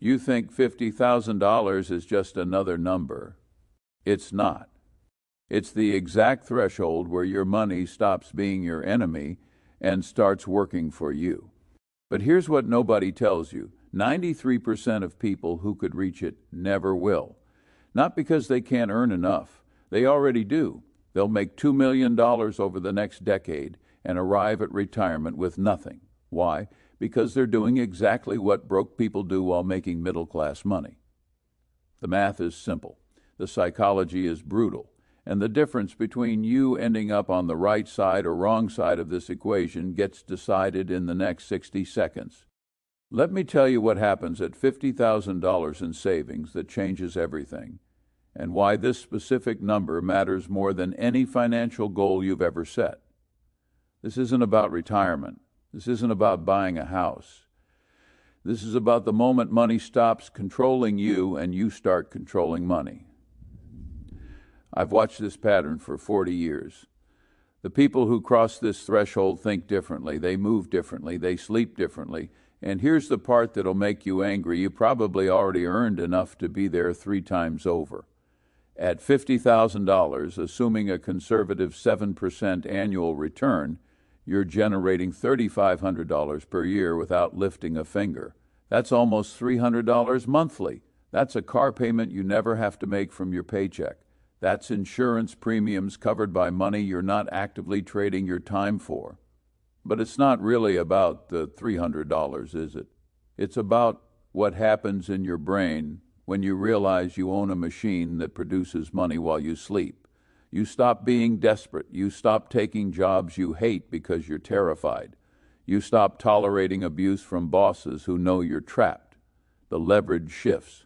You think $50,000 is just another number. It's not. It's the exact threshold where your money stops being your enemy and starts working for you. But here's what nobody tells you. 93% of people who could reach it never will. Not because they can't earn enough. They already do. They'll make $2 million over the next decade and arrive at retirement with nothing. Why? Because they're doing exactly what broke people do while making middle-class money. The math is simple. The psychology is brutal. And the difference between you ending up on the right side or wrong side of this equation gets decided in the next 60 seconds. Let me tell you what happens at $50,000 in savings that changes everything, and why this specific number matters more than any financial goal you've ever set. This isn't about retirement. This isn't about buying a house. This is about the moment money stops controlling you and you start controlling money. I've watched this pattern for 40 years. The people who cross this threshold think differently, they move differently, they sleep differently, and here's the part that'll make you angry. You probably already earned enough to be there 3 times over. At $50,000, assuming a conservative 7% annual return, you're generating $3,500 per year without lifting a finger. That's almost $300 monthly. That's a car payment you never have to make from your paycheck. That's insurance premiums covered by money you're not actively trading your time for. But it's not really about the $300, is it? It's about what happens in your brain when you realize you own a machine that produces money while you sleep. You stop being desperate. You stop taking jobs you hate because you're terrified. You stop tolerating abuse from bosses who know you're trapped. The leverage shifts.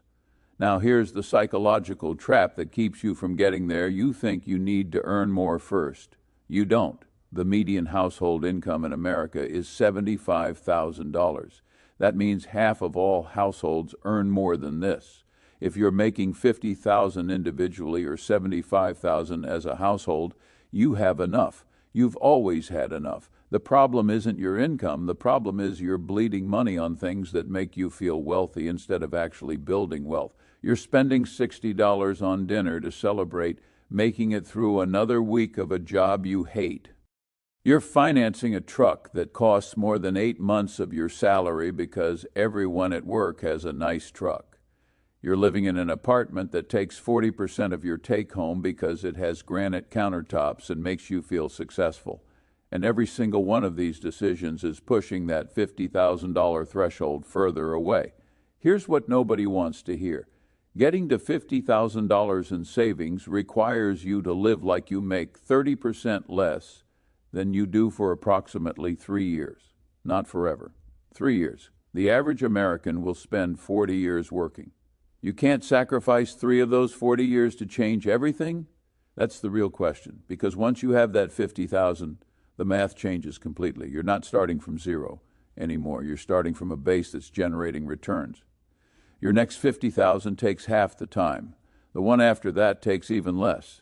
Now here's the psychological trap that keeps you from getting there. You think you need to earn more first. You don't. The median household income in America is $75,000. That means half of all households earn more than this. If you're making $50,000 individually or $75,000 as a household, you have enough. You've always had enough. The problem isn't your income. The problem is you're bleeding money on things that make you feel wealthy instead of actually building wealth. You're spending $60 on dinner to celebrate making it through another week of a job you hate. You're financing a truck that costs more than 8 months of your salary because everyone at work has a nice truck. You're living in an apartment that takes 40% of your take-home because it has granite countertops and makes you feel successful. And every single one of these decisions is pushing that $50,000 threshold further away. Here's what nobody wants to hear. Getting to $50,000 in savings requires you to live like you make 30% less than you do for approximately 3 years. Not forever. 3 years. The average American will spend 40 years working. You can't sacrifice 3 of those 40 years to change everything? That's the real question, because once you have that $50,000, the math changes completely. You're not starting from zero anymore. You're starting from a base that's generating returns. Your next $50,000 takes half the time. The one after that takes even less.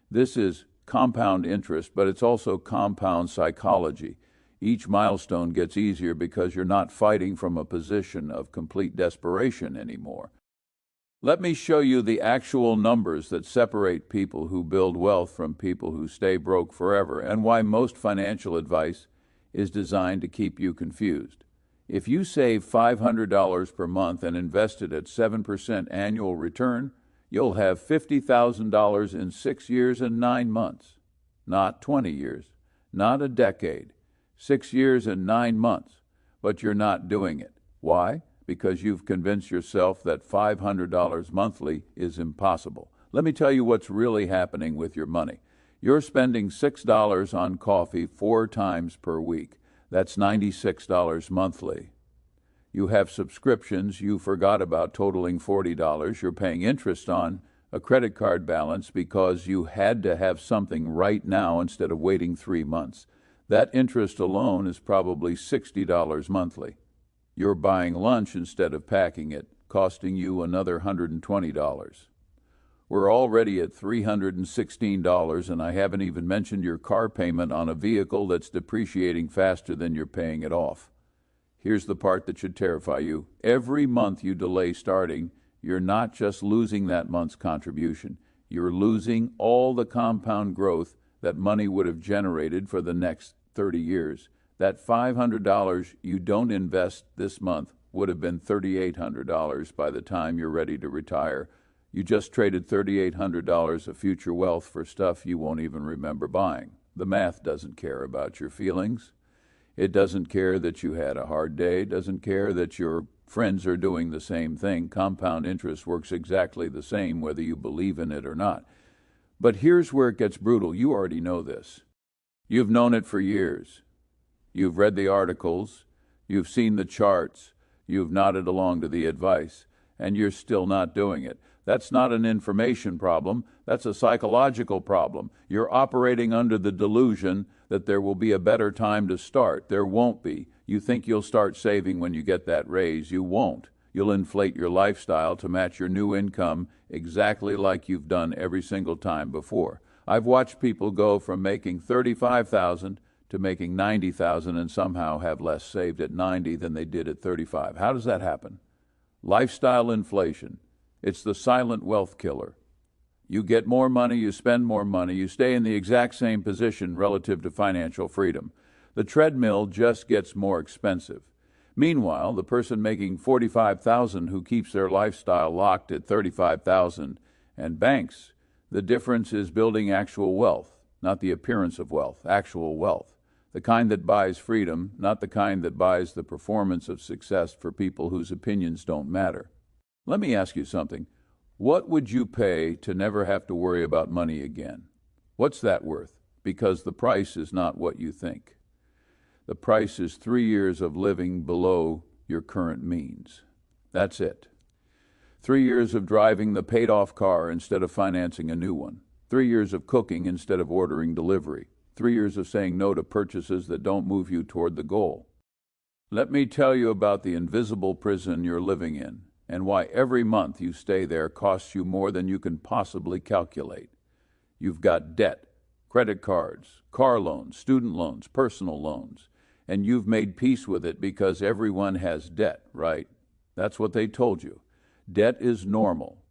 This is compound interest, but it's also compound psychology. Each milestone gets easier because you're not fighting from a position of complete desperation anymore. Let me show you the actual numbers that separate people who build wealth from people who stay broke forever, and why most financial advice is designed to keep you confused. If you save $500 per month and invest it at 7% annual return, you'll have $50,000 in 6 years and 9 months. Not 20 years, not a decade. 6 years and 9 months. But you're not doing it. Why? Because you've convinced yourself that $500 monthly is impossible. Let me tell you what's really happening with your money. You're spending $6 on coffee 4 times per week. That's $96 monthly. You have subscriptions you forgot about totaling $40 you're paying interest on, a credit card balance because you had to have something right now instead of waiting 3 months. That interest alone is probably $60 monthly. You're buying lunch instead of packing it, costing you another $120. We're already at $316, and I haven't even mentioned your car payment on a vehicle that's depreciating faster than you're paying it off. Here's the part that should terrify you. Every month you delay starting, you're not just losing that month's contribution. You're losing all the compound growth that money would have generated for the next 30 years. That $500 you don't invest this month would have been $3,800 by the time you're ready to retire. You just traded $3,800 of future wealth for stuff you won't even remember buying. The math doesn't care about your feelings. It doesn't care that you had a hard day. It doesn't care that your friends are doing the same thing. Compound interest works exactly the same whether you believe in it or not. But here's where it gets brutal. You already know this. You've known it for years. You've read the articles. You've seen the charts. You've nodded along to the advice, and you're still not doing it. That's not an information problem. That's a psychological problem. You're operating under the delusion that there will be a better time to start. There won't be. You think you'll start saving when you get that raise. You won't. You'll inflate your lifestyle to match your new income exactly like you've done every single time before. I've watched people go from making $35,000 to making $90,000 and somehow have less saved at 90 than they did at 35. How does that happen? Lifestyle inflation. It's the silent wealth killer. You get more money, you spend more money, you stay in the exact same position relative to financial freedom. The treadmill just gets more expensive. Meanwhile, the person making $45,000 who keeps their lifestyle locked at $35,000 and banks, the difference is building actual wealth, not the appearance of wealth, actual wealth. The kind that buys freedom, not the kind that buys the performance of success for people whose opinions don't matter. Let me ask you something. What would you pay to never have to worry about money again? What's that worth? Because the price is not what you think. The price is 3 years of living below your current means. That's it. 3 years of driving the paid-off car instead of financing a new one. 3 years of cooking instead of ordering delivery. 3 years of saying no to purchases that don't move you toward the goal. Let me tell you about the invisible prison you're living in, and why every month you stay there costs you more than you can possibly calculate. You've got debt, credit cards, car loans, student loans, personal loans, and you've made peace with it because everyone has debt, right? That's what they told you. Debt is normal.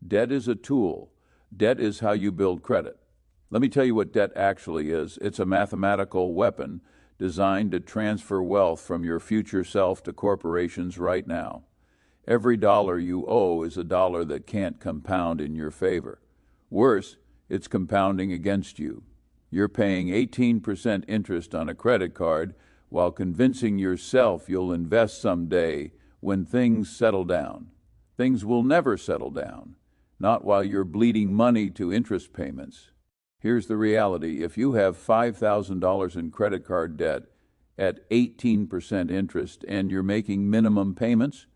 Debt is a tool. Debt is how you build credit. Let me tell you what debt actually is. It's a mathematical weapon designed to transfer wealth from your future self to corporations right now. Every dollar you owe is a dollar that can't compound in your favor. Worse, it's compounding against you. You're paying 18% interest on a credit card while convincing yourself you'll invest someday when things settle down. Things will never settle down, not while you're bleeding money to interest payments. Here's the reality. If you have $5,000 in credit card debt at 18% interest and you're making minimum payments,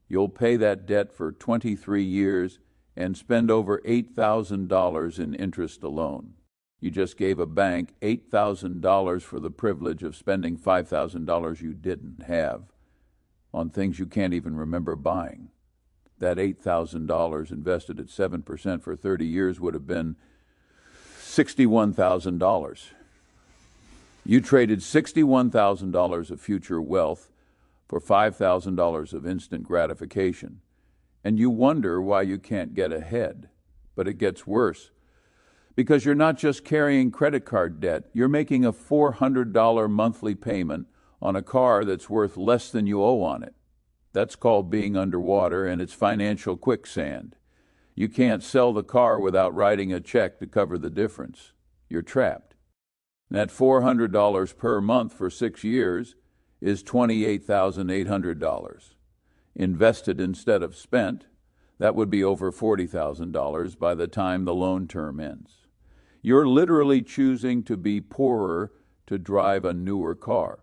you'll pay that debt for 23 years and spend over $8,000 in interest alone. You just gave a bank $8,000 for the privilege of spending $5,000 you didn't have on things you can't even remember buying. That $8,000 invested at 7% for 30 years would have been $61,000. You traded $61,000 of future wealth for $5,000 of instant gratification, and you wonder why you can't get ahead. But it gets worse, because you're not just carrying credit card debt, you're making a $400 monthly payment on a car that's worth less than you owe on it. That's called being underwater, and it's financial quicksand. You can't sell the car without writing a check to cover the difference. You're trapped. That $400 per month for 6 years is $28,800. Invested instead of spent, that would be over $40,000 by the time the loan term ends. You're literally choosing to be poorer to drive a newer car.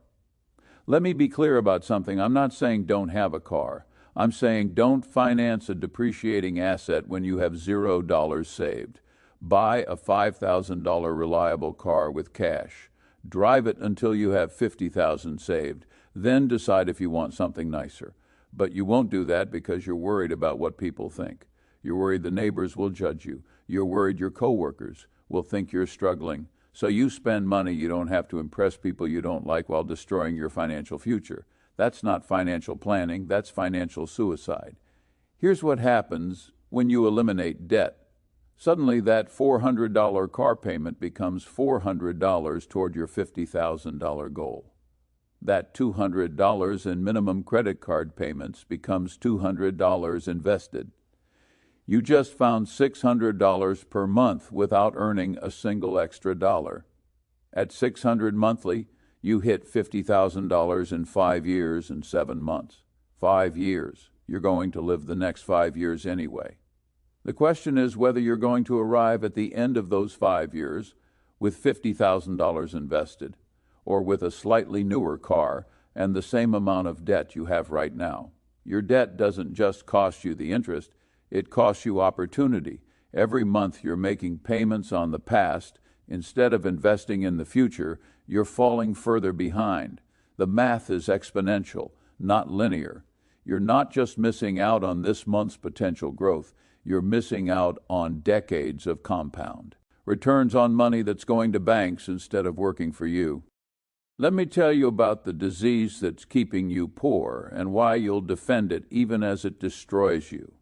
Let me be clear about something. I'm not saying don't have a car. I'm saying don't finance a depreciating asset when you have $0 saved. Buy a $5,000 reliable car with cash. Drive it until you have $50,000 saved. Then decide if you want something nicer. But you won't do that because you're worried about what people think. You're worried the neighbors will judge you. You're worried your coworkers will think you're struggling. So you spend money you don't have to impress people you don't like while destroying your financial future. That's not financial planning, that's financial suicide. Here's what happens when you eliminate debt. Suddenly that $400 car payment becomes $400 toward your $50,000 goal. That $200 in minimum credit card payments becomes $200 invested. You just found $600 per month without earning a single extra dollar. At $600 monthly, you hit $50,000 in 5 years and 7 months. 5 years. You're going to live the next 5 years anyway. The question is whether you're going to arrive at the end of those 5 years with $50,000 invested, or with a slightly newer car and the same amount of debt you have right now. Your debt doesn't just cost you the interest, it costs you opportunity. Every month you're making payments on the past. Instead of investing in the future, you're falling further behind. The math is exponential, not linear. You're not just missing out on this month's potential growth, you're missing out on decades of compound. Returns on money that's going to banks instead of working for you. Let me tell you about the disease that's keeping you poor and why you'll defend it even as it destroys you.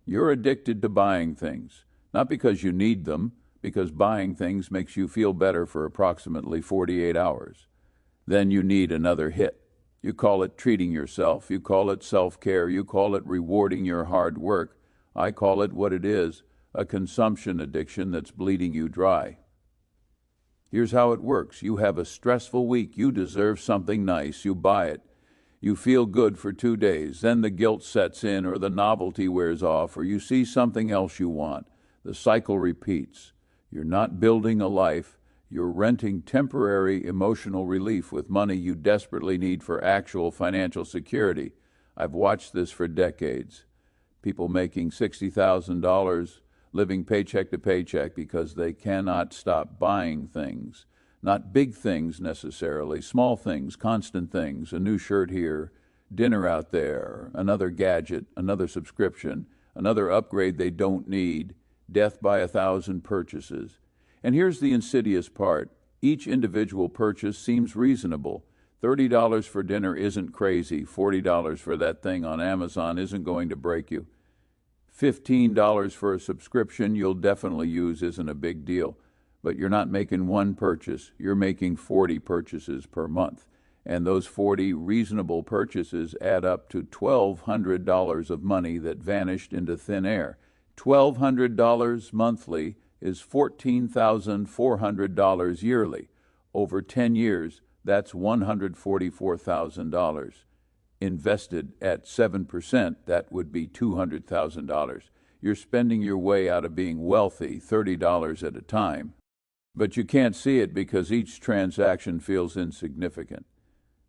You're addicted to buying things, not because you need them, because buying things makes you feel better for approximately 48 hours. Then you need another hit. You call it treating yourself, you call it self-care, you call it rewarding your hard work. I call it what it is, a consumption addiction that's bleeding you dry. Here's how it works. You have a stressful week. You deserve something nice. You buy it. You feel good for 2 days. Then the guilt sets in, or the novelty wears off, or you see something else you want. The cycle repeats. You're not building a life. You're renting temporary emotional relief with money you desperately need for actual financial security. I've watched this for decades. People making $60,000 living paycheck to paycheck because they cannot stop buying things. Not big things necessarily, small things, constant things, a new shirt here, dinner out there, another gadget, another subscription, another upgrade they don't need, death by 1,000 purchases. And here's the insidious part. Each individual purchase seems reasonable. $30 for dinner isn't crazy. $40 for that thing on Amazon isn't going to break you. $15 for a subscription you'll definitely use isn't a big deal. But you're not making one purchase. You're making 40 purchases per month. And those 40 reasonable purchases add up to $1,200 of money that vanished into thin air. $1,200 monthly is $14,400 yearly. Over 10 years, that's $144,000. Invested at 7%, that would be $200,000. You're spending your way out of being wealthy, $30 at a time. But you can't see it because each transaction feels insignificant.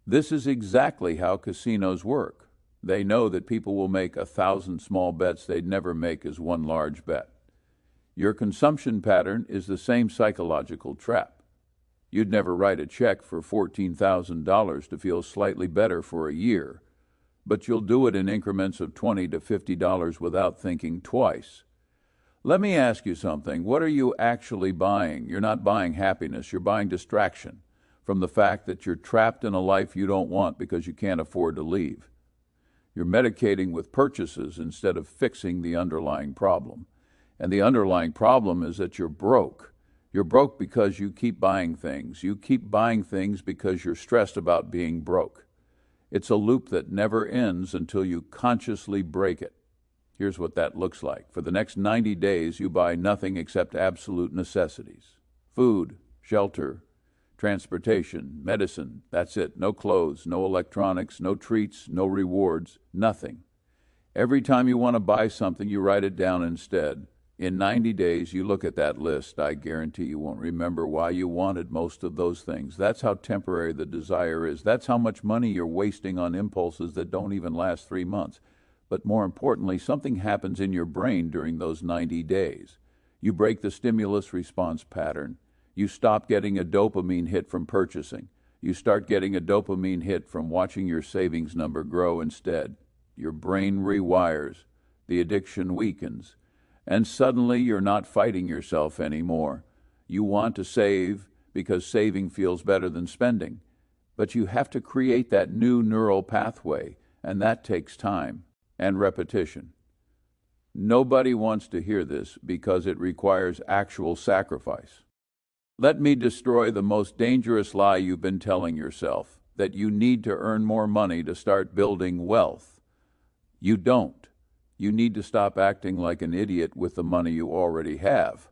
This is exactly how casinos work. They know that people will make 1,000 small bets they'd never make as one large bet. Your consumption pattern is the same psychological trap. You'd never write a check for $14,000 to feel slightly better for a year, but you'll do it in increments of $20 to $50 without thinking twice. Let me ask you something. What are you actually buying? You're not buying happiness. You're buying distraction from the fact that you're trapped in a life you don't want because you can't afford to leave. You're medicating with purchases instead of fixing the underlying problem. And the underlying problem is that you're broke. You're broke because you keep buying things. You keep buying things because you're stressed about being broke. It's a loop that never ends until you consciously break it. Here's what that looks like. For the next 90 days, you buy nothing except absolute necessities. Food, shelter, transportation, medicine, that's it. No clothes, no electronics, no treats, no rewards, nothing. Every time you want to buy something, you write it down instead. In 90 days, you look at that list. I guarantee you won't remember why you wanted most of those things. That's how temporary the desire is. That's how much money you're wasting on impulses that don't even last 3 months. But more importantly, something happens in your brain during those 90 days. You break the stimulus response pattern. You stop getting a dopamine hit from purchasing. You start getting a dopamine hit from watching your savings number grow instead. Your brain rewires. The addiction weakens. And suddenly you're not fighting yourself anymore. You want to save because saving feels better than spending. But you have to create that new neural pathway, and that takes time and repetition. Nobody wants to hear this because it requires actual sacrifice. Let me destroy the most dangerous lie you've been telling yourself, that you need to earn more money to start building wealth. You don't. You need to stop acting like an idiot with the money you already have.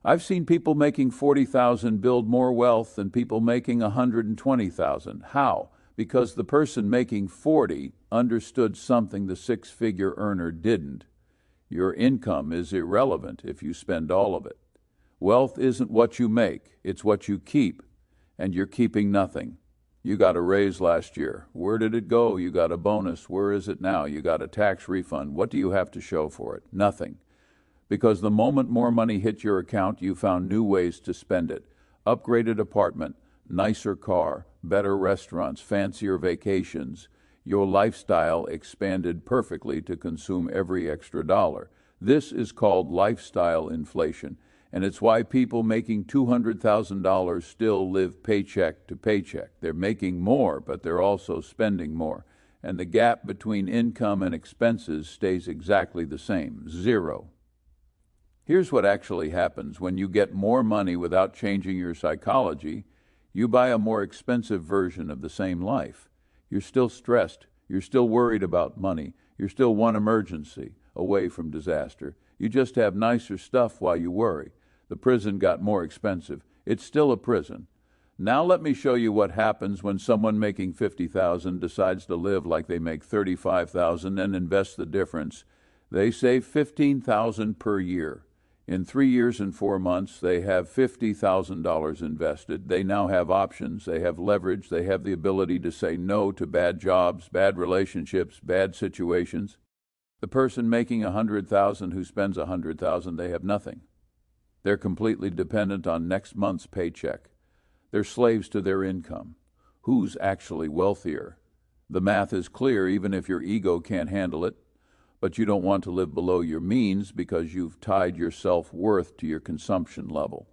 I've seen people making $40,000 build more wealth than people making $120,000. How? Because the person making 40 understood something the six-figure earner didn't. Your income is irrelevant if you spend all of it. Wealth isn't what you make, it's what you keep, and you're keeping nothing. You got a raise last year. Where did it go? You got a bonus. Where is it now? You got a tax refund. What do you have to show for it? Nothing. Because the moment more money hit your account, you found new ways to spend it. Upgraded apartment, nicer car, better restaurants, fancier vacations. Your lifestyle expanded perfectly to consume every extra dollar. This is called lifestyle inflation, and it's why people making $200,000 still live paycheck to paycheck. They're making more, but they're also spending more. And the gap between income and expenses stays exactly the same, zero. Here's what actually happens when you get more money without changing your psychology. You buy a more expensive version of the same life. You're still stressed. You're still worried about money. You're still one emergency away from disaster. You just have nicer stuff while you worry. The prison got more expensive. It's still a prison. Now let me show you what happens when someone making $50,000 decides to live like they make $35,000 and invest the difference. They save $15,000 per year. In 3 years and 4 months, they have $50,000 invested. They now have options. They have leverage. They have the ability to say no to bad jobs, bad relationships, bad situations. The person making $100,000 who spends $100,000, they have nothing. They're completely dependent on next month's paycheck. They're slaves to their income. Who's actually wealthier? The math is clear even if your ego can't handle it. But you don't want to live below your means because you've tied your self-worth to your consumption level.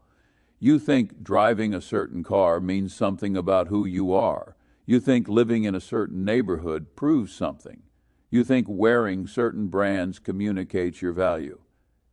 You think driving a certain car means something about who you are. You think living in a certain neighborhood proves something. You think wearing certain brands communicates your value.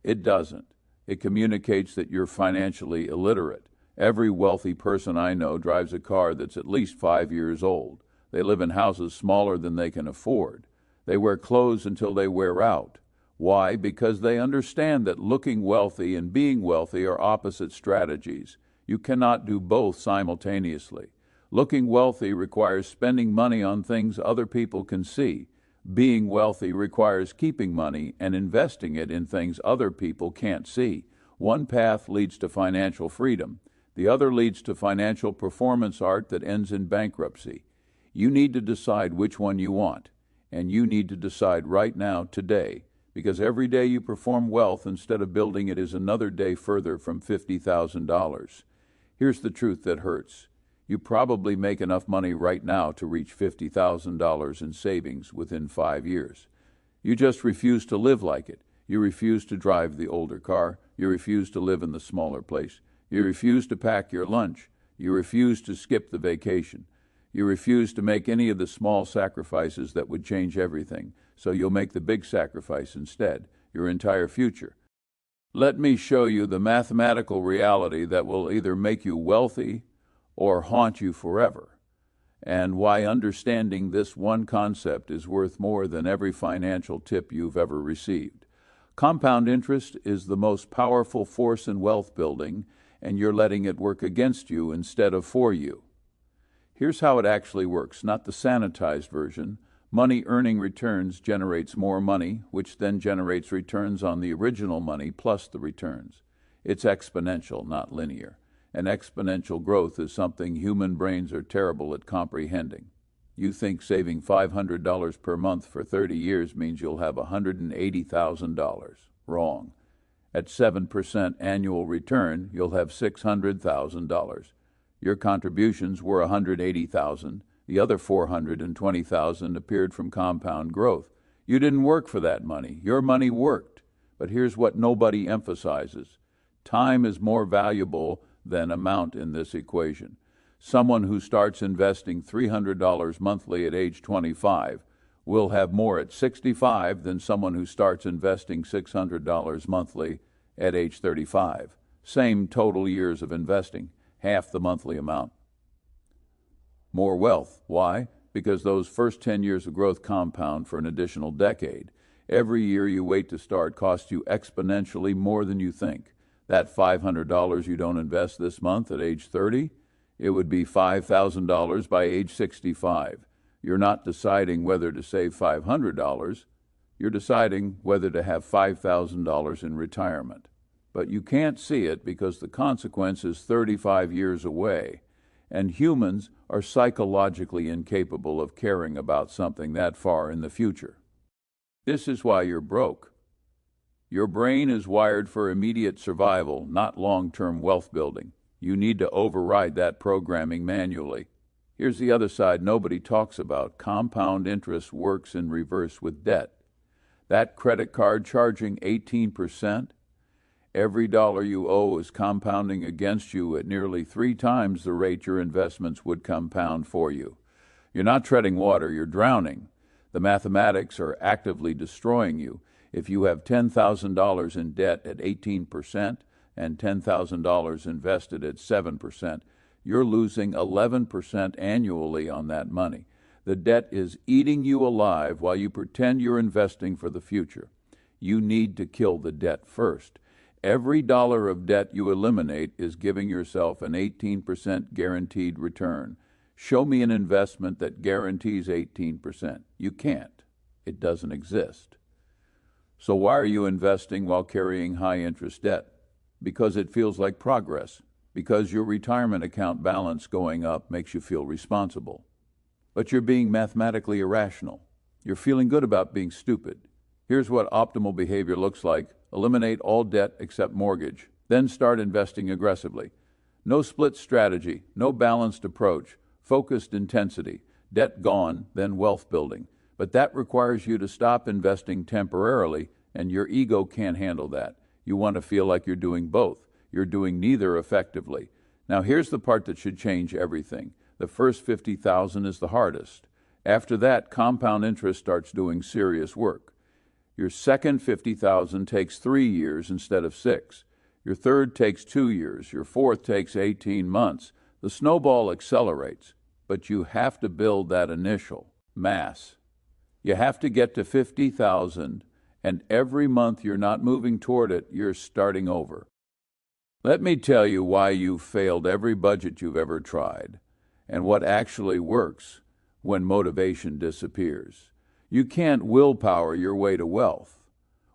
It doesn't. It communicates that you're financially illiterate. Every wealthy person I know drives a car that's at least 5 years old. They live in houses smaller than they can afford. They wear clothes until they wear out. Why? Because they understand that looking wealthy and being wealthy are opposite strategies. You cannot do both simultaneously. Looking wealthy requires spending money on things other people can see. Being wealthy requires keeping money and investing it in things other people can't see. One path leads to financial freedom. The other leads to financial performance art that ends in bankruptcy. You need to decide which one you want. And you need to decide right now, today, because every day you perform wealth instead of building it is another day further from $50,000. Here's the truth that hurts. You probably make enough money right now to reach $50,000 in savings within 5 years. You just refuse to live like it. You refuse to drive the older car. You refuse to live in the smaller place. You refuse to pack your lunch. You refuse to skip the vacation. You refuse to make any of the small sacrifices that would change everything, so you'll make the big sacrifice instead, your entire future. Let me show you the mathematical reality that will either make you wealthy or haunt you forever, and why understanding this one concept is worth more than every financial tip you've ever received. Compound interest is the most powerful force in wealth building, and you're letting it work against you instead of for you. Here's how it actually works, not the sanitized version. Money earning returns generates more money, which then generates returns on the original money plus the returns. It's exponential, not linear. And exponential growth is something human brains are terrible at comprehending. You think saving $500 per month for 30 years means you'll have $180,000. Wrong. At 7% annual return, you'll have $600,000. Your contributions were $180,000. The other $420,000 appeared from compound growth. You didn't work for that money. Your money worked. But here's what nobody emphasizes. Time is more valuable than amount in this equation. Someone who starts investing $300 monthly at age 25 will have more at 65 than someone who starts investing $600 monthly at age 35. Same total years of investing, half the monthly amount. More wealth. Why? Because those first 10 years of growth compound for an additional decade. Every year you wait to start costs you exponentially more than you think. That $500 you don't invest this month at age 30, it would be $5,000 by age 65. You're not deciding whether to save $500, you're deciding whether to have $5,000 in retirement. But you can't see it because the consequence is 35 years away, and humans are psychologically incapable of caring about something that far in the future. This is why you're broke. Your brain is wired for immediate survival, not long-term wealth building. You need to override that programming manually. Here's the other side nobody talks about. Compound interest works in reverse with debt. That credit card charging 18%, every dollar you owe is compounding against you at nearly 3 times the rate your investments would compound for you. You're not treading water, you're drowning. The mathematics are actively destroying you. If you have $10,000 in debt at 18% and $10,000 invested at 7%, you're losing 11% annually on that money. The debt is eating you alive while you pretend you're investing for the future. You need to kill the debt first. Every dollar of debt you eliminate is giving yourself an 18% guaranteed return. Show me an investment that guarantees 18%. You can't. It doesn't exist. So why are you investing while carrying high-interest debt? Because it feels like progress. Because your retirement account balance going up makes you feel responsible. But you're being mathematically irrational. You're feeling good about being stupid. Here's what optimal behavior looks like. Eliminate all debt except mortgage. Then start investing aggressively. No split strategy, no balanced approach, focused intensity. Debt gone, then wealth building. But that requires you to stop investing temporarily, and your ego can't handle that. You want to feel like you're doing both. You're doing neither effectively. Now here's the part that should change everything. The first $50,000 is the hardest. After that, compound interest starts doing serious work. Your second $50,000 takes 3 years instead of 6. Your third takes 2 years. Your fourth takes 18 months. The snowball accelerates, but you have to build that initial mass. You have to get to 50,000, and every month you're not moving toward it, you're starting over. Let me tell you why you've failed every budget you've ever tried, and what actually works when motivation disappears. You can't willpower your way to wealth.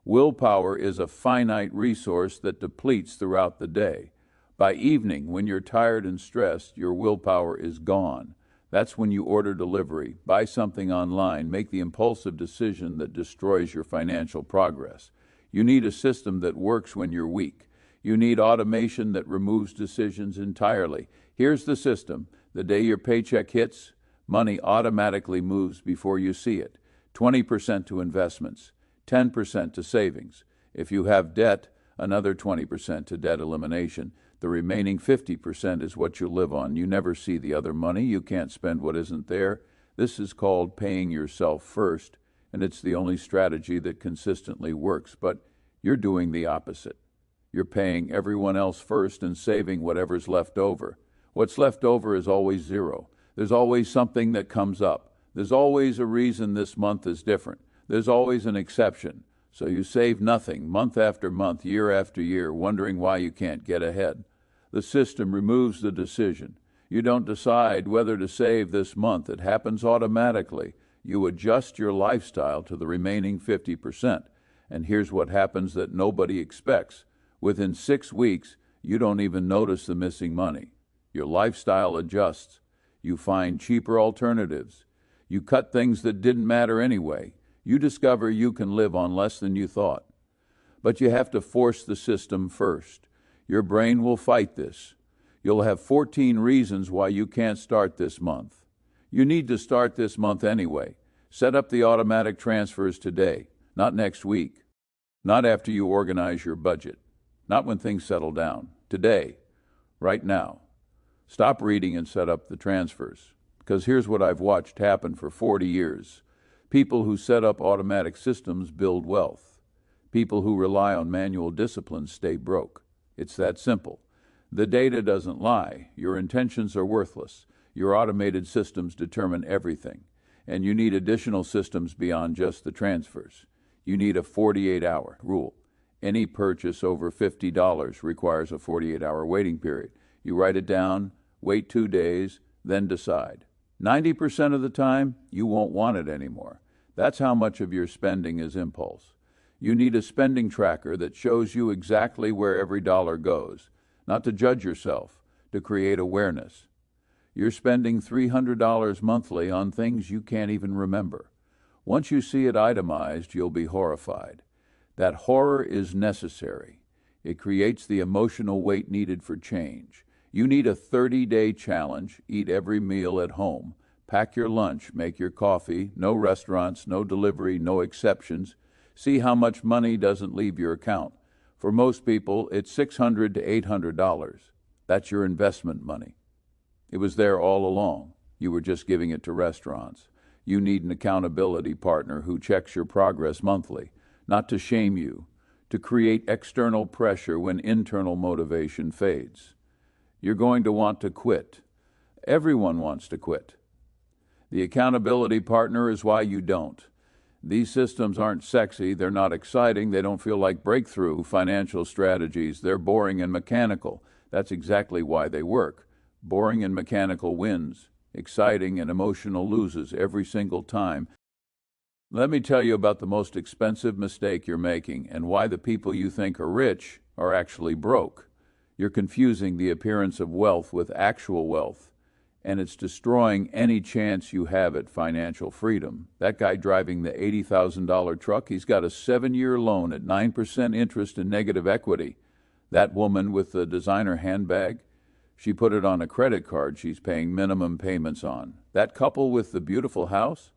Willpower is a finite resource that depletes throughout the day. By evening, when you're tired and stressed, your willpower is gone. That's when you order delivery, buy something online, make the impulsive decision that destroys your financial progress. You need a system that works when you're weak. You need automation that removes decisions entirely. Here's the system. The day your paycheck hits, money automatically moves before you see it. 20% to investments, 10% to savings. If you have debt, another 20% to debt elimination. The remaining 50% is what you live on. You never see the other money. You can't spend what isn't there. This is called paying yourself first, and it's the only strategy that consistently works. But you're doing the opposite. You're paying everyone else first and saving whatever's left over. What's left over is always zero. There's always something that comes up. There's always a reason this month is different. There's always an exception. So you save nothing month after month, year after year, wondering why you can't get ahead. The system removes the decision. You don't decide whether to save this month. It happens automatically. You adjust your lifestyle to the remaining 50%. And here's what happens that nobody expects. Within 6 weeks, you don't even notice the missing money. Your lifestyle adjusts. You find cheaper alternatives. You cut things that didn't matter anyway. You discover you can live on less than you thought. But you have to force the system first. Your brain will fight this. You'll have 14 reasons why you can't start this month. You need to start this month anyway. Set up the automatic transfers today, not next week. Not after you organize your budget. Not when things settle down. Today. Right now. Stop reading and set up the transfers. Because here's what I've watched happen for 40 years. People who set up automatic systems build wealth. People who rely on manual discipline stay broke. It's that simple. The data doesn't lie. Your intentions are worthless. Your automated systems determine everything. And you need additional systems beyond just the transfers. You need a 48-hour rule. Any purchase over $50 requires a 48-hour waiting period. You write it down, wait 2 days, then decide. 90% of the time, you won't want it anymore. That's how much of your spending is impulse. You need a spending tracker that shows you exactly where every dollar goes, not to judge yourself, to create awareness. You're spending $300 monthly on things you can't even remember. Once you see it itemized, you'll be horrified. That horror is necessary. It creates the emotional weight needed for change. You need a 30-day challenge. Eat every meal at home. Pack your lunch, make your coffee, no restaurants, no delivery, no exceptions. See how much money doesn't leave your account. For most people, it's $600 to $800. That's your investment money. It was there all along. You were just giving it to restaurants. You need an accountability partner who checks your progress monthly, not to shame you, to create external pressure when internal motivation fades. You're going to want to quit. Everyone wants to quit. The accountability partner is why you don't. These systems aren't sexy, they're not exciting, they don't feel like breakthrough financial strategies, they're boring and mechanical. That's exactly why they work. Boring and mechanical wins. Exciting and emotional loses every single time. Let me tell you about the most expensive mistake you're making and why the people you think are rich are actually broke. You're confusing the appearance of wealth with actual wealth, and it's destroying any chance you have at financial freedom. That guy driving the $80,000 truck, he's got a 7-year loan at 9% interest and negative equity. That woman with the designer handbag, she put it on a credit card she's paying minimum payments on. That couple with the beautiful house,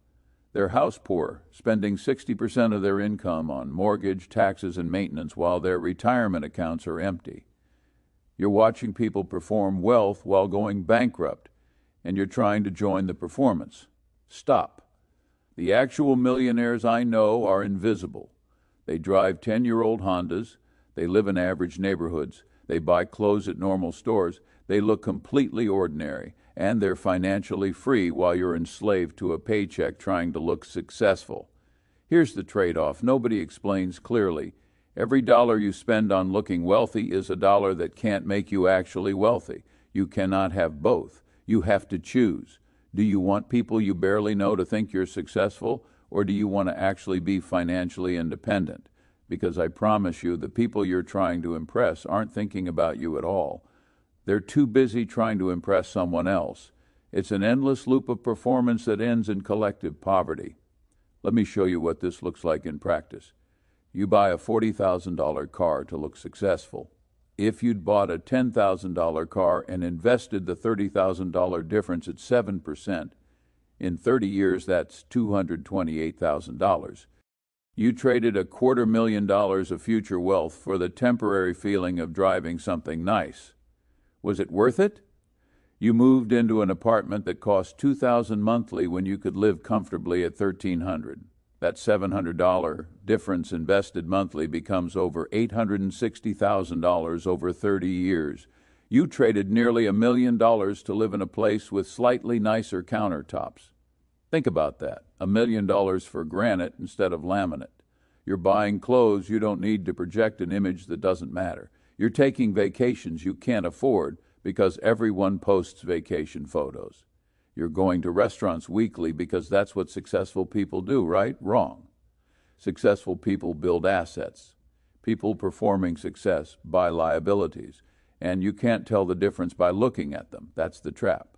they're house poor, spending 60% of their income on mortgage, taxes, and maintenance while their retirement accounts are empty. You're watching people perform wealth while going bankrupt, and you're trying to join the performance. Stop. The actual millionaires I know are invisible. They drive 10-year-old Hondas, they live in average neighborhoods, they buy clothes at normal stores, they look completely ordinary, and they're financially free while you're enslaved to a paycheck trying to look successful. Here's the trade-off nobody explains clearly. Every dollar you spend on looking wealthy is a dollar that can't make you actually wealthy. You cannot have both. You have to choose. Do you want people you barely know to think you're successful, or do you want to actually be financially independent? Because I promise you, the people you're trying to impress aren't thinking about you at all. They're too busy trying to impress someone else. It's an endless loop of performance that ends in collective poverty. Let me show you what this looks like in practice. You buy a $40,000 car to look successful. If you'd bought a $10,000 car and invested the $30,000 difference at 7%, in 30 years that's $228,000. You traded $250,000 of future wealth for the temporary feeling of driving something nice. Was it worth it? You moved into an apartment that cost $2,000 monthly when you could live comfortably at $1,300. That $700 difference invested monthly becomes over $860,000 over 30 years. You traded nearly $1 million to live in a place with slightly nicer countertops. Think about that, $1 million for granite instead of laminate. You're buying clothes you don't need to project an image that doesn't matter. You're taking vacations you can't afford because everyone posts vacation photos. You're going to restaurants weekly because that's what successful people do, right? Wrong. Successful people build assets. People performing success buy liabilities, and you can't tell the difference by looking at them. That's the trap.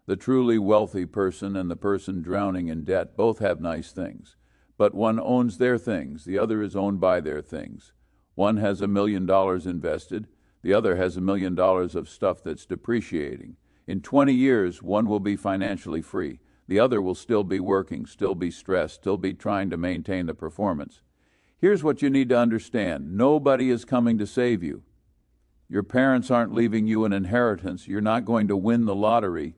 The truly wealthy person and the person drowning in debt both have nice things, but one owns their things, the other is owned by their things. One has $1 million invested, the other has $1 million of stuff that's depreciating. In 20 years, one will be financially free. The other will still be working, still be stressed, still be trying to maintain the performance. Here's what you need to understand. Nobody is coming to save you. Your parents aren't leaving you an inheritance. You're not going to win the lottery.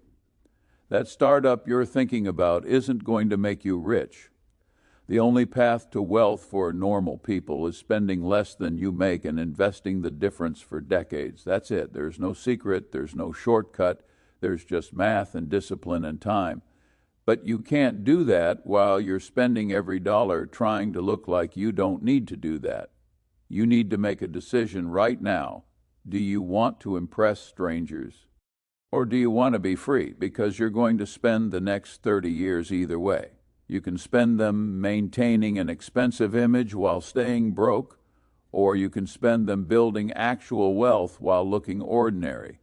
That startup you're thinking about isn't going to make you rich. The only path to wealth for normal people is spending less than you make and investing the difference for decades. That's it. There's no secret. There's no shortcut. There's just math and discipline and time. But you can't do that while you're spending every dollar trying to look like you don't need to do that. You need to make a decision right now. Do you want to impress strangers? Or do you want to be free? Because you're going to spend the next 30 years either way. You can spend them maintaining an expensive image while staying broke, or you can spend them building actual wealth while looking ordinary.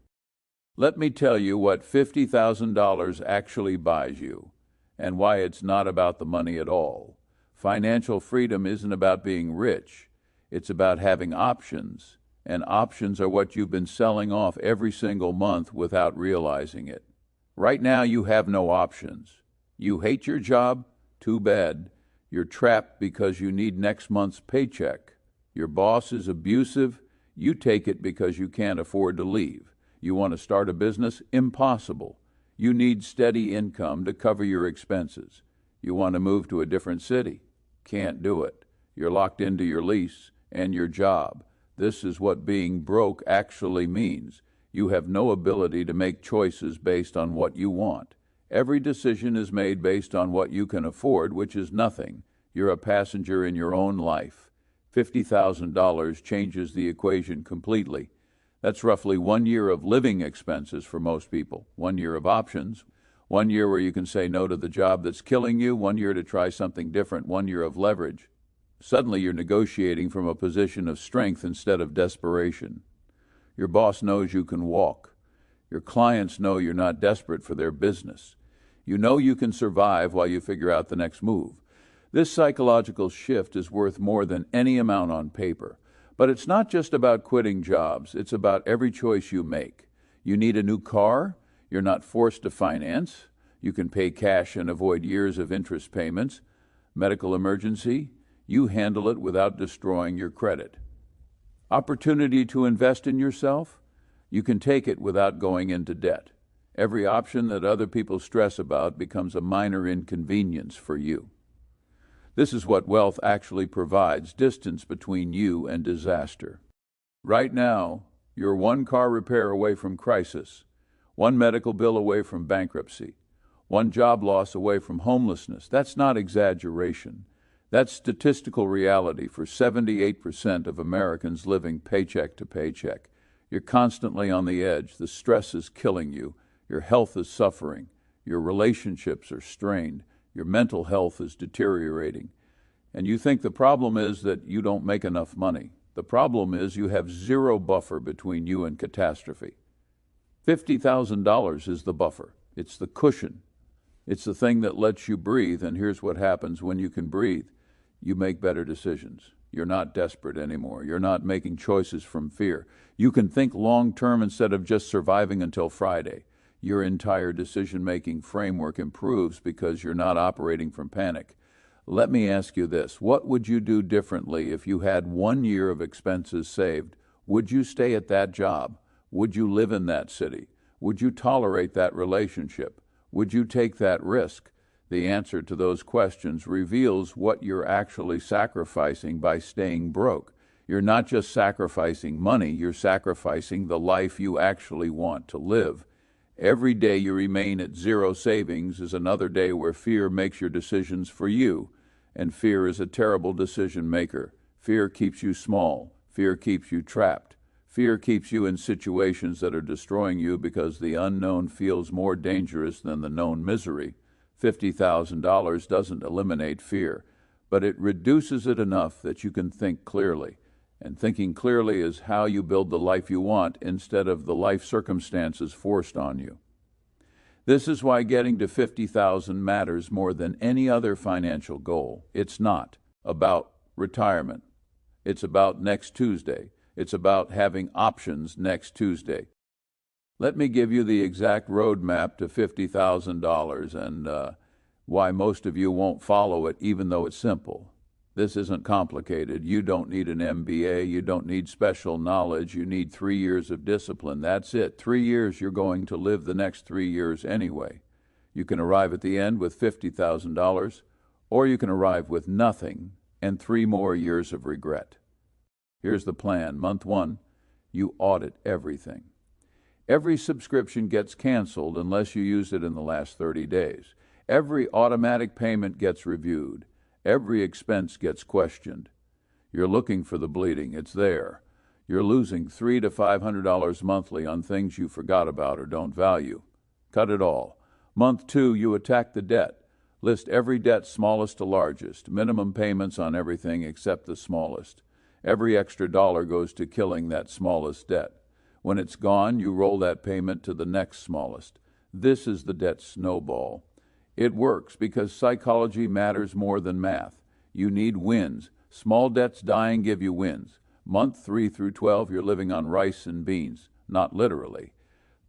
Let me tell you what $50,000 actually buys you, and why it's not about the money at all. Financial freedom isn't about being rich. It's about having options, and options are what you've been selling off every single month without realizing it. Right now, you have no options. You hate your job? Too bad. You're trapped because you need next month's paycheck. Your boss is abusive? You take it because you can't afford to leave. You want to start a business? Impossible. You need steady income to cover your expenses. You want to move to a different city? Can't do it. You're locked into your lease and your job. This is what being broke actually means. You have no ability to make choices based on what you want. Every decision is made based on what you can afford, which is nothing. You're a passenger in your own life. $50,000 changes the equation completely. That's roughly 1 year of living expenses for most people, 1 year of options, 1 year where you can say no to the job that's killing you, 1 year to try something different, 1 year of leverage. Suddenly you're negotiating from a position of strength instead of desperation. Your boss knows you can walk. Your clients know you're not desperate for their business. You know you can survive while you figure out the next move. This psychological shift is worth more than any amount on paper. But it's not just about quitting jobs. It's about every choice you make. You need a new car? You're not forced to finance. You can pay cash and avoid years of interest payments. Medical emergency? You handle it without destroying your credit. Opportunity to invest in yourself? You can take it without going into debt. Every option that other people stress about becomes a minor inconvenience for you. This is what wealth actually provides, distance between you and disaster. Right now, you're 1 car repair away from crisis, 1 medical bill away from bankruptcy, 1 job loss away from homelessness. That's not exaggeration. That's statistical reality for 78% of Americans living paycheck to paycheck. You're constantly on the edge. The stress is killing you. Your health is suffering. Your relationships are strained. Your mental health is deteriorating. And you think the problem is that you don't make enough money. The problem is you have 0 buffer between you and catastrophe. $50,000 is the buffer. It's the cushion. It's the thing that lets you breathe, and here's what happens when you can breathe. You make better decisions. You're not desperate anymore. You're not making choices from fear. You can think long-term instead of just surviving until Friday. Your entire decision-making framework improves because you're not operating from panic. Let me ask you this. What would you do differently if you had 1 year of expenses saved? Would you stay at that job? Would you live in that city? Would you tolerate that relationship? Would you take that risk? The answer to those questions reveals what you're actually sacrificing by staying broke. You're not just sacrificing money, you're sacrificing the life you actually want to live. Every day you remain at 0 savings is another day where fear makes your decisions for you, and fear is a terrible decision maker. Fear keeps you small. Fear keeps you trapped. Fear keeps you in situations that are destroying you because the unknown feels more dangerous than the known misery. $50,000 doesn't eliminate fear, but it reduces it enough that you can think clearly. And thinking clearly is how you build the life you want instead of the life circumstances forced on you. This is why getting to $50,000 matters more than any other financial goal. It's not about retirement. It's about next Tuesday. It's about having options next Tuesday. Let me give you the exact roadmap to $50,000 and why most of you won't follow it even though it's simple. This isn't complicated. You don't need an MBA. You don't need special knowledge. You need 3 years of discipline. That's it. 3 years, you're going to live the next 3 years anyway. You can arrive at the end with $50,000, or you can arrive with nothing and 3 more years of regret. Here's the plan. Month 1, you audit everything. Every subscription gets canceled unless you used it in the last 30 days. Every automatic payment gets reviewed. Every expense gets questioned. You're looking for the bleeding. It's there. You're losing $300 to $500 monthly on things you forgot about or don't value. Cut it all. Month 2, you attack the debt. List every debt smallest to largest. Minimum payments on everything except the smallest. Every extra dollar goes to killing that smallest debt. When it's gone, you roll that payment to the next smallest. This is the debt snowball. It works because psychology matters more than math. You need wins. Small debts dying give you wins. Month 3 through 12, you're living on rice and beans. Not literally.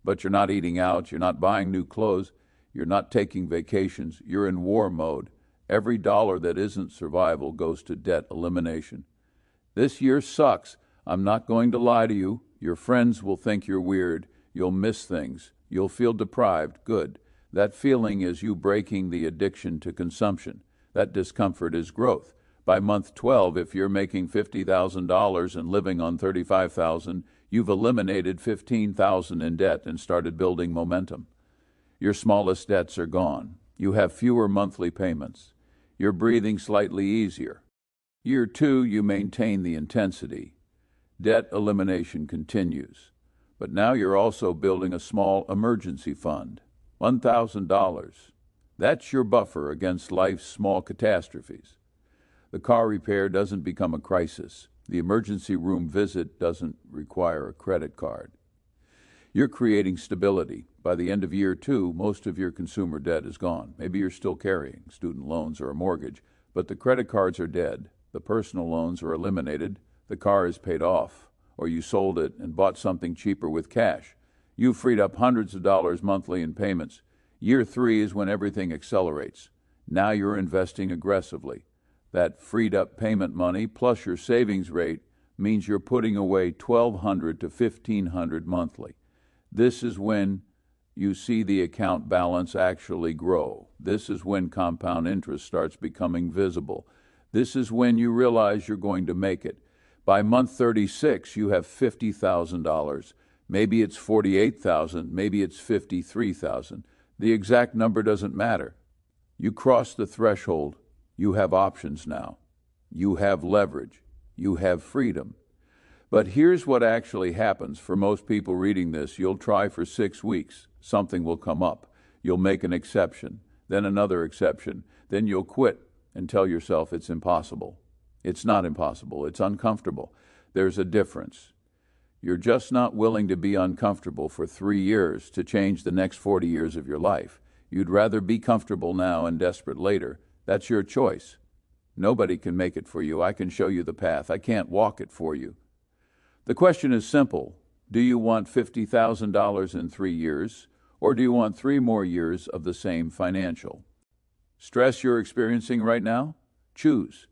But you're not eating out. You're not buying new clothes. You're not taking vacations. You're in war mode. Every dollar that isn't survival goes to debt elimination. This year sucks. I'm not going to lie to you. Your friends will think you're weird. You'll miss things. You'll feel deprived. Good. That feeling is you breaking the addiction to consumption. That discomfort is growth. By month 12, if you're making $50,000 and living on $35,000, you've eliminated $15,000 in debt and started building momentum. Your smallest debts are gone. You have fewer monthly payments. You're breathing slightly easier. Year 2, you maintain the intensity. Debt elimination continues. But now you're also building a small emergency fund. $1,000. That's your buffer against life's small catastrophes. The car repair doesn't become a crisis. The emergency room visit doesn't require a credit card. You're creating stability. By the end of year 2, most of your consumer debt is gone. Maybe you're still carrying student loans or a mortgage, but the credit cards are dead. The personal loans are eliminated. The car is paid off, or you sold it and bought something cheaper with cash. You've freed up hundreds of dollars monthly in payments. Year 3 is when everything accelerates. Now you're investing aggressively. That freed up payment money plus your savings rate means you're putting away $1,200 to $1,500 monthly. This is when you see the account balance actually grow. This is when compound interest starts becoming visible. This is when you realize you're going to make it. By month 36, you have $50,000. Maybe it's $48,000, maybe it's $53,000. The exact number doesn't matter. You cross the threshold. You have options now. You have leverage. You have freedom. But here's what actually happens. For most people reading this, you'll try for 6 weeks. Something will come up. You'll make an exception, then another exception. Then you'll quit and tell yourself it's impossible. It's not impossible. It's uncomfortable. There's a difference. You're just not willing to be uncomfortable for 3 years to change the next 40 years of your life. You'd rather be comfortable now and desperate later. That's your choice. Nobody can make it for you. I can show you the path. I can't walk it for you. The question is simple. Do you want $50,000 in 3 years, or do you want 3 more years of the same financial? Stress you're experiencing right now? Choose.